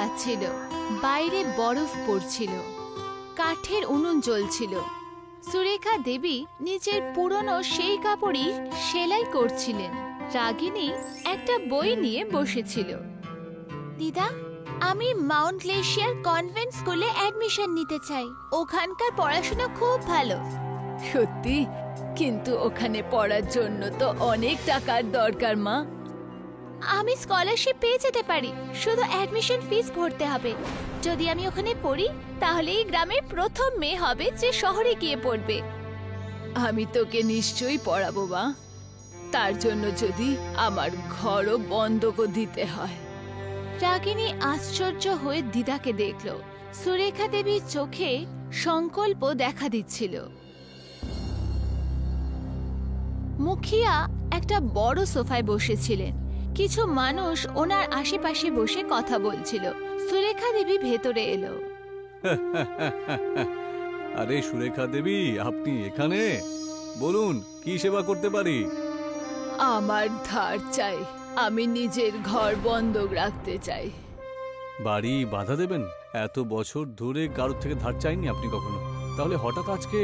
যাচ্ছিল। বাইরে বরফ পড়ছিল, কাঠের উনুন জ্বলছিল। সুরেখা দেবী নিজের পুরনো সেই কাপড়ই সেলাই করছিলেন। রাগিনী একটা বই নিয়ে বসেছিল। দিদা, আমি মাউন্ট গ্লেশিয়ার কনভেন্ট স্কুলে অ্যাডমিশন নিতে চাই। ওখানকার পড়াশোনা খুব ভালো। সত্যি? কিন্তু ওখানে পড়ার জন্য তো অনেক টাকার দরকার মা। আমি স্কলারশিপ পেয়ে যেতে পারি, শুধু অ্যাডমিশন ফিস ভরতে হবে। যদি আমি ওখানে পড়ি তাহলে এই গ্রামের প্রথম মেয়ে হবে যে শহরে গিয়ে পড়বে। আমি তোকে নিশ্চয়ই পড়াবো মা, তার জন্য যদি আমার ঘরও বন্ধক দিতে হয়। রাগিনী আশ্চর্য হয়ে দিদাকে দেখল। সুরেখা দেবীর চোখে সংকল্প দেখা দিচ্ছিল। মুখিয়া একটা বড় সোফায় বসেছিলেন। কিছু মানুষ ওনার আশেপাশে বসে কথা বলছিল। সুরেখা দেবী ভেতরে এলো। আরে সুরেখা দেবী, আপনি এখানে? বলুন, কি সেবা করতে পারি? আমার ধার চাই, আমি নিজের ঘর বন্ধক রাখতে চাই। বাড়ি বাধা দেবেন? এত বছর ধরে কারোর থেকে ধার চাইনি আপনি কখনো, তাহলে হঠাৎ আজকে?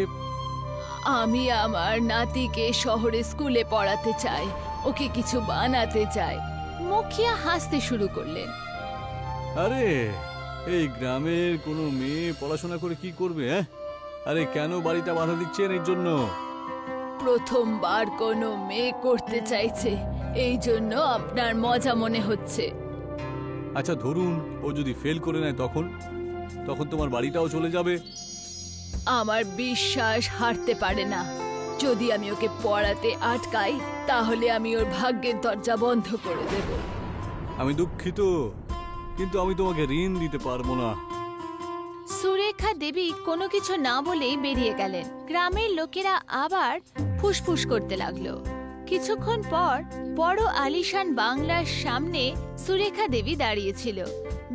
আমি আমার নাতিকে শহরে স্কুলে পড়াতে চাই, ওকে কিছু বানাতে চাই। মুখিয়া হাসতে শুরু করলেন। আরে এই গ্রামের কোনো মেয়ে পড়াশোনা করে কি করবে? আরে কেন বাড়িটা বাধা দিচ্ছেন এর জন্য? প্রথমবার কোনো মেয়ে করতে চাইছে, এই জন্য আপনার মজা মনে হচ্ছে। আচ্ছা ধরুন ও যদি ফেল করে নেয়, তখন তোমার বাড়িটাও চলে যাবে। আমার বিশ্বাস হারতে পারে না। যদি আমি ওকে পড়াতে আটকাই তাহলে আমি ওর ভাগ্যের দরজা বন্ধ করে দেব। আমি দুঃখিত, কিন্তু আমি তোমাকে ঋণ দিতে পারবো না। সুরেখা দেবী কোনো কিছু না বলেই বেরিয়ে গেলেন। গ্রামের লোকেরা আবার ফুসফুস করতে লাগলো। কিছুক্ষণ পর বড় আলিশান বাংলার সামনে সুরেখা দেবী দাঁড়িয়েছিল।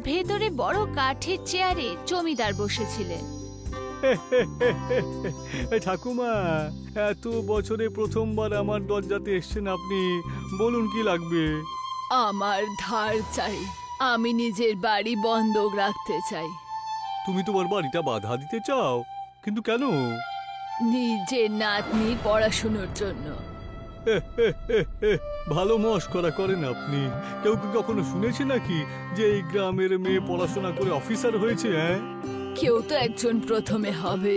ভেতরে বড় কাঠের চেয়ারে জমিদার বসেছিলেন। ঠাকুমা, এত বছরে প্রথমবার আমার দরজাতে এসেছেন আপনি, বলুন কি লাগবে? আমার ধার চাই, আমি নিজের বাড়ি বন্ধক রাখতে চাই। তুমি তোমার বাড়িটা বাধা দিতে চাও? কিন্তু কেন? নিজের নাতনির পড়াশোনার জন্য। ভালো মশকরা করেন আপনি। কেউ কি কখনো শুনেছে নাকি যে এই গ্রামের মেয়ে পড়াশোনা করে অফিসার হয়েছে? কেউ তো একজন প্রথমে হবে।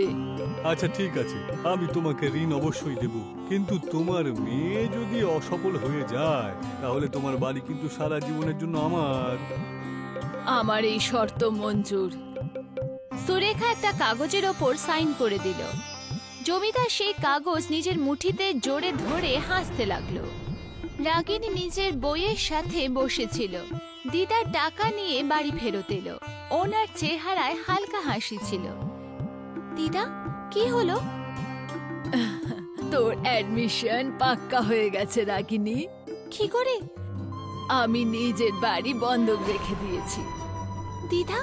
আচ্ছা ঠিক আছে, আমি তোমাকে ঋণ অবশ্যই দেব, কিন্তু তোমার মেয়ে যদি অসফল হয়ে যায় তাহলে তোমার বাড়ি কিন্তু সারা জীবনের জন্য আমার। আমার এই শর্ত মঞ্জুর। সুরেখা একটা কাগজের ওপর সাইন করে দিল। জমিদার সেই কাগজ নিজের মুঠিতে জোরে ধরে হাসতে লাগলো। রাগিনী নিজের বইয়ের সাথে বসেছিল। দিদার টাকা নিয়ে বাড়ি ফেরত এলো। ওনার চেহারায় হালকা হাসি ছিল। দিদা, কি হলো? তোর অ্যাডমিশন পাক্কা হয়ে গেছে রাগিনী। কি করে? আমি নিজের বাড়ি বন্ধক রেখে দিয়েছি। দিদা,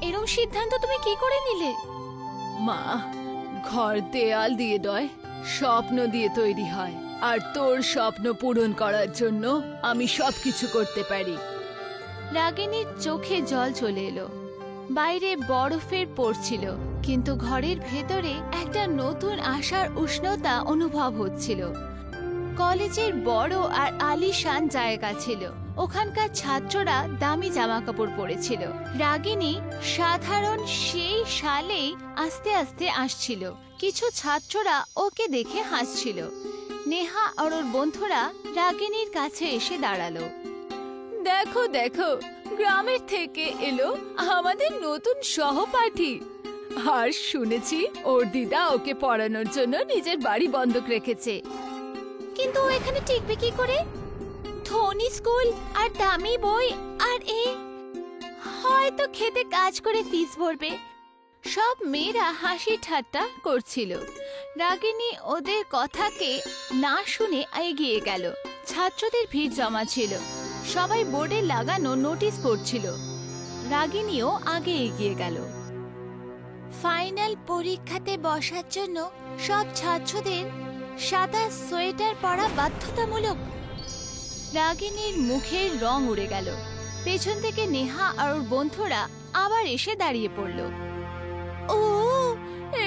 এরকম সিদ্ধান্ত তুমি কি করে নিলে? মা, ঘর দেয়াল দিয়ে নয়, স্বপ্ন দিয়ে তৈরি হয়। আর তোর স্বপ্ন পূরণ করার জন্য আমি সবকিছু করতে পারি। রাগিনীর চোখে জল চলে এলো। বাইরে বরফের পড়ছিল, কিন্তু ঘরের ভেতরে একটা নতুন আশার উষ্ণতা অনুভব হচ্ছিল। কলেজের বড় আর আলিশান জায়গা ছিল। ওখানকার ছাত্ররা দামি জামা কাপড় পরেছিল। রাগিনী সাধারণ সেই সালেই আস্তে আস্তে আসছিল। কিছু ছাত্ররা ওকে দেখে হাসছিল। নেহা আর ওর বন্ধুরা রাগিনীর কাছে এসে দাঁড়ালো। দেখো দেখো, গ্রামের থেকে এলো আমাদের নতুন সহপাঠী। আর শুনেছি ওর দিদা ওকে পড়ানোর জন্য নিজের বাড়ি বন্ধক রেখেছে। কিন্তু ও এখানে টিকবে কি করে? ধনী স্কুল আর দামি বই, আর হয়তো খেতে কাজ করে ফিস ভরবে। সব মেয়েরা হাসি ঠাট্টা করছিল। রাগিনী ওদের কথাকে না শুনে এগিয়ে গেল। ছাত্রদের ভিড় জমা ছিল, সবাই বোর্ডে লাগানো নোটিশ পড়ছিল। রাগিনীও আগে এগিয়ে গেল। ফাইনাল পরীক্ষাতে বসার জন্য সব ছাত্রদের সাদা সোয়েটার পরা বাধ্যতামূলক। রাগিনীর মুখের রং উড়ে গেল। পেছন থেকে নেহা আর ওর বন্ধুরা আবার এসে দাঁড়িয়ে পড়ল। ও,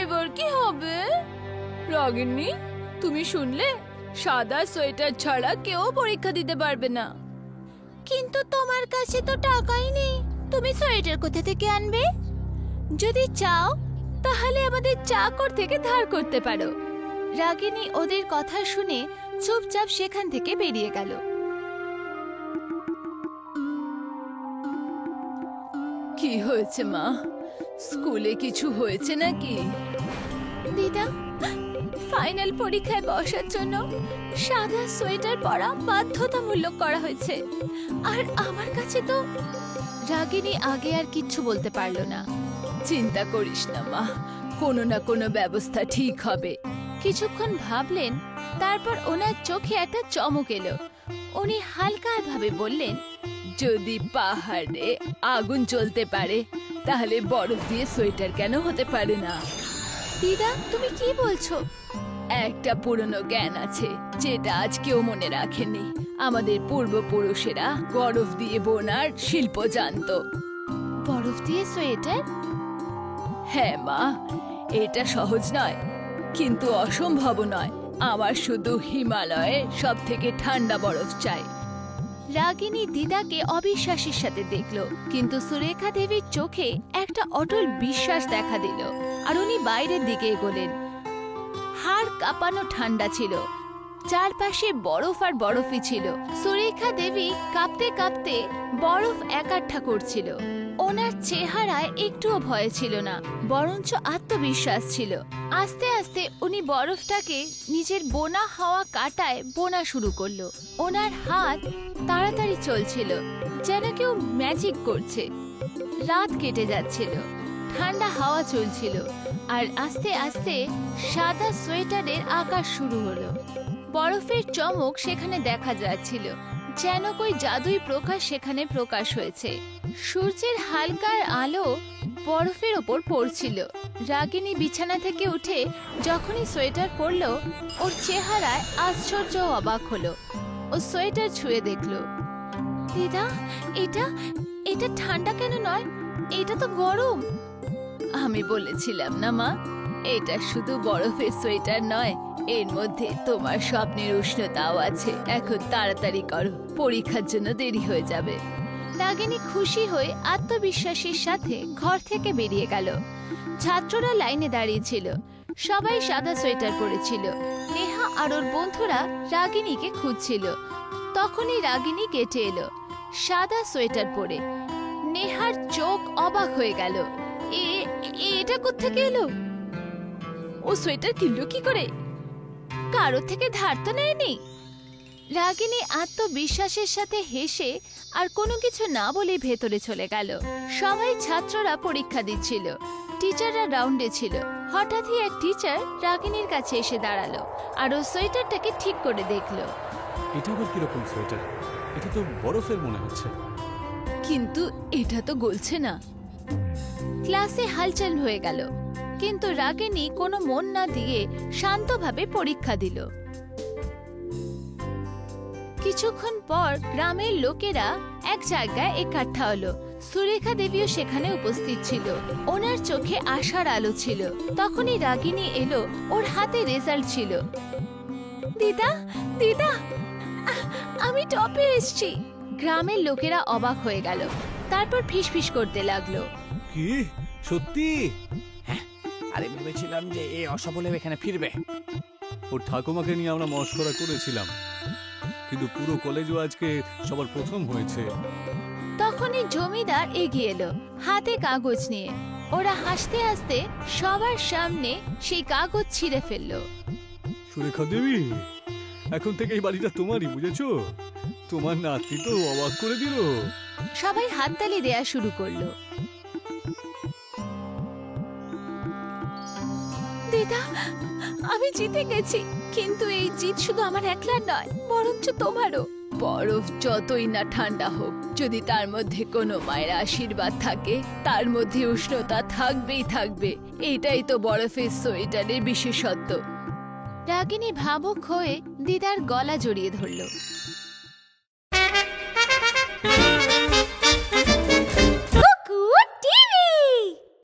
এবার কি হবে? রাগিনী, তুমি শুনলে সাদা সোয়েটার ছাড়া কেউ পরীক্ষা দিতে পারবে না। কিন্তু তোমার কাছে তো টাকাই নেই, তুমি সোয়েটার কোথা থেকে আনবে? যদি চাও তাহলে আমাদের চাকর থেকে ধার করতে পারো। রাগিনী ওদের কথা শুনে চুপচাপ সেখান থেকে বেরিয়ে গেল। কি হয়েছে মা? স্কুলে কিছু হয়েছে নাকি? দিদা, ফাইনাল পরীক্ষায় বসার জন্য সাদা সোয়েটার পরা বাধ্যতামূলক করা হয়েছে, আর আমার কাছে তো। রাগিনী আগে আর কিচ্ছু বলতে পারল না। চিন্তা করিস না মা, কোনো না কোনো ব্যবস্থা ঠিক হবে। কিছুক্ষণ ভাবলেন, তারপর ওনার চোখে একটা চমক এলো। উনি হালকা ভাবে বললেন, যদি পাহাড়ে আগুন জ্বলতে পারে তাহলে বরফ দিয়ে সোয়েটার কেন হতে পারে না? দিদা, তুমি কি বলছো? একটা পুরনো জ্ঞান আছে যেটা আজ কেউ মনে রাখেনি। আমাদের পূর্বপুরুষেরা বরফ দিয়ে বোনার শিল্প জানতো। বরফ দিয়ে সোয়েটার? হ্যাঁ মা, এটা সহজ নয় কিন্তু অসম্ভব নয়। আমার শুধু হিমালয়ে সব থেকে ঠান্ডা বরফ চাই। রাগিনী দিদাকে অবিশ্বাসের সাথে দেখলো, কিন্তু সুরেখা দেবীর চোখে একটা অটল বিশ্বাস দেখা দিল, আর উনি বাইরের দিকে এগোলেন। হাড় কাঁপানো ঠান্ডা ছিল, চারপাশে বরফ আর বরফই ছিল। সুরেখা দেবী কাঁপতে কাঁপতে বরফ একাঠা করছিল। ওনার চেহারায় একটুও ভয় ছিল না, বরঞ্চ আত্মবিশ্বাস ছিল। আস্তে আস্তে উনি বরফটাকে নিজের বোনা হওয়া কাঁটায় বোনা শুরু করলো। ওনার হাত তাড়াতাড়ি চলছিল, যেন কেউ ম্যাজিক করছে। রাত কেটে যাচ্ছিল, ঠান্ডা হাওয়া চলছিল, আর আস্তে আস্তে সাদা সোয়েটারের আকাশ শুরু হলো। বরফের চমক সেখানে দেখা যাচ্ছিল, যেন কই জাদুই প্রকাশ সেখানে প্রকাশ হয়েছে। সূর্যের হালকা আলো বরফের ওপর পড়ছিল। রাগিনী বিছানা থেকে উঠে যখনই সোয়েটার পরলো, ওর চেহারায় আশ্চর্য অবাক হলো। ও সোয়েটার ছুঁয়ে দেখলো। দিদা, এটা এটা ঠান্ডা কেন নয়? এটা তো গরম। আমি বলেছিলাম না মা, এটা শুধু বরফের সোয়েটার নয়, এর মধ্যে তোমার স্বপ্নের উষ্ণতাও আছে। এখন তাড়াতাড়ি করো, পরীক্ষার জন্য দেরি হয়ে যাবে। রাগিনী খুশি হয়ে আত্মবিশ্বাসের সাথে ঘর থেকে বেরিয়ে গেল। ছাত্ররা লাইনে দাঁড়িয়েছিল, সবাই সাদা সোয়েটার পরেছিল। নেহা আর ওর বন্ধুরা রাগিনীকে খুঁজছিল। তখনই রাগিনী গেটে এলো, সাদা সোয়েটার পরে। নেহার চোখ অবাক হয়ে গেল। এটা কোত্থেকে এলো? ও সোয়েটার কিনলো কি করে? কারো থেকে ধার তো নেয়নি। রাগিনী আত্মবিশ্বাসের সাথে হেসে আর কোনো কিছু না বলে ভেতরে চলে গেল। সবাই ছাত্ররা পরীক্ষা দিচ্ছিল, টিচাররা রাউন্ডে ছিল। হঠাৎই এক টিচার রাগিনীর কাছে এসে দাঁড়ালো, আর ও সোয়েটারটাকে ঠিক করে দেখলো। এটা আবার কিরকম সোয়েটার? এটা তো বরফের মনে হচ্ছে। কিন্তু এটা তো গলছে না। ক্লাসে হালচাল হয়ে গেল, কিন্তু রাগিনী কোনো মন না দিয়ে শান্তভাবে পরীক্ষা দিল। কিছুক্ষণ পর গ্রামের লোকেরা এক জায়গায় একঠা হলো। সুরেখা দেবীও সেখানে উপস্থিত ছিল। ওনার চোখে আশার আলো ছিল। তখনই রাগিনী এলো, ওর হাতে রেজাল্ট ছিল। দিদা, দিদা, আমি টপে এসেছি। গ্রামের লোকেরা অবাক হয়ে গেল, তারপর ফিসফিস করতে লাগলো। কি সত্যি? হ্যাঁ, আরে ভেবেছিলাম যে এই অসফল হয়ে এখানে ফিরবে। ওর ঠাকুমাকে নিয়ে আমরা মশকরা করেছিলাম, কিন্তু পুরো কলেজও আজকে সবার প্রথম হয়েছে। তখনই জমিদার এগিয়ে এলো, হাতে কাগজ নিয়ে। ওরা হাসতে হাসতে সবার সামনে সেই কাগজ ছিঁড়ে ফেললো। সুরেখা দেবী, এখন থেকে এই বাড়িটা তোমারই, বুঝেছো? তোমার নাতি তো অবাক করে দিল। সবাই হাততালি দেয়া শুরু করলো। দিদা, আমি জিতে গেছি, কিন্তু এই জিত শুধু আমার একলার নয়, বরঞ্চ তোমারও। বরফ যতই না ঠান্ডা হোক, যদি তার মধ্যে কোনো মায়ের আশীর্বাদ থাকে, তার মধ্যে উষ্ণতা থাকবেই থাকবে। এটাই তো বরফের সোয়েটারের বিশেষত্ব। রাগিনী ভাবুক হয়ে দিদার গলা জড়িয়ে ধরল।